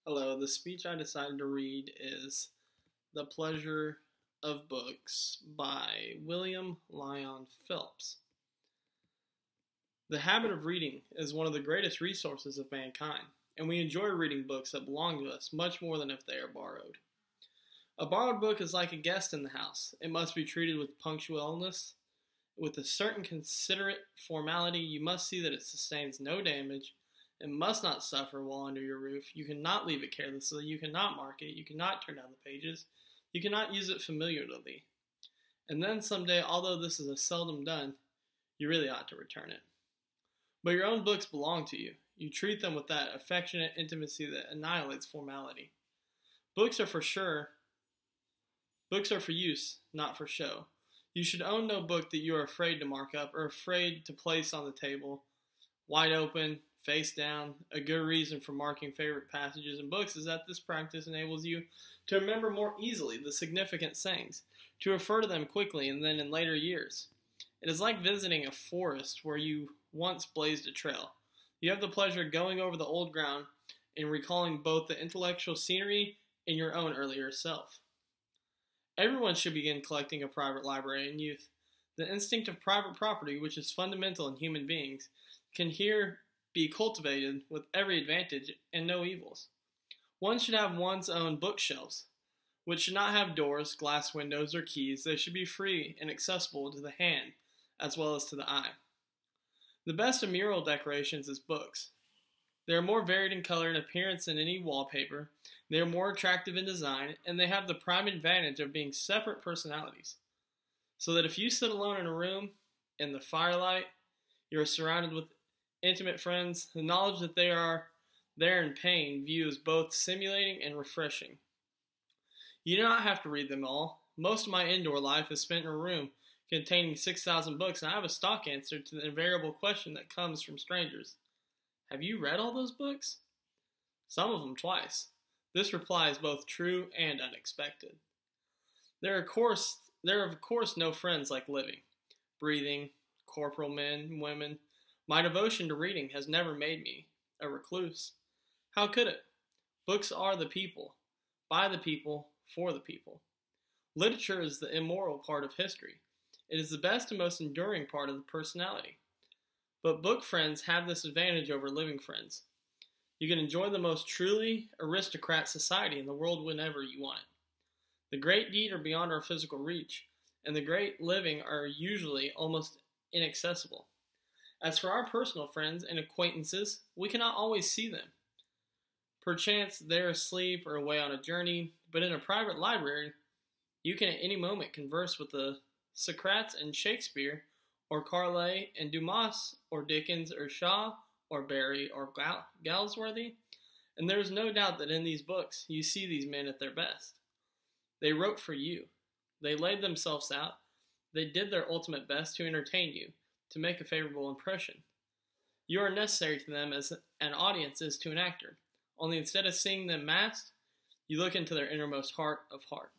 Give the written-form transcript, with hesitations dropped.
Hello, the speech I decided to read is The Pleasure of Books by William Lyon Phelps. The habit of reading is one of the greatest resources of mankind, and we enjoy reading books that belong to us much more than if they are borrowed. A borrowed book is like a guest in the house. It must be treated with punctualness, with a certain considerate formality. You must see that it sustains no damage. It must not suffer while under your roof. You cannot leave it carelessly. You cannot mark it. You cannot turn down the pages. You cannot use it familiarly. And then someday, although this is a seldom done, you really ought to return it. But your own books belong to you. You treat them with that affectionate intimacy that annihilates formality. Books are for use, not for show. You should own no book that you are afraid to mark up or afraid to place on the table, wide open, face down. A good reason for marking favorite passages in books is that this practice enables you to remember more easily the significant sayings, to refer to them quickly and then in later years. It is like visiting a forest where you once blazed a trail. You have the pleasure of going over the old ground and recalling both the intellectual scenery and your own earlier self. Everyone should begin collecting a private library in youth. The instinct of private property, which is fundamental in human beings, can here be cultivated with every advantage and no evils. One should have one's own bookshelves, which should not have doors, glass windows, or keys. They should be free and accessible to the hand as well as to the eye. The best of mural decorations is books. They are more varied in color and appearance than any wallpaper. They are more attractive in design, and they have the prime advantage of being separate personalities. So that if you sit alone in a room, in the firelight, you are surrounded with intimate friends, the knowledge that they are there in pain views both stimulating and refreshing. You do not have to read them all. Most of my indoor life is spent in a room containing 6,000 books, and I have a stock answer to the invariable question that comes from strangers. Have you read all those books? Some of them twice. This reply is both true and unexpected. There are of course no friends like living, breathing, corporal men and women. My devotion to reading has never made me a recluse. How could it? Books are the people, by the people, for the people. Literature is the immoral part of history. It is the best and most enduring part of the personality. But book friends have this advantage over living friends. You can enjoy the most truly aristocrat society in the world whenever you want it. The great deed are beyond our physical reach, and the great living are usually almost inaccessible. As for our personal friends and acquaintances, we cannot always see them. Perchance they're asleep or away on a journey, but in a private library, you can at any moment converse with the Socrates and Shakespeare, or Carlyle and Dumas, or Dickens, or Shaw, or Barrie, or Galsworthy, and there is no doubt that in these books you see these men at their best. They wrote for you. They laid themselves out. They did their ultimate best to entertain you, to make a favorable impression. You are necessary to them as an audience is to an actor, only instead of seeing them masked, you look into their innermost heart of heart.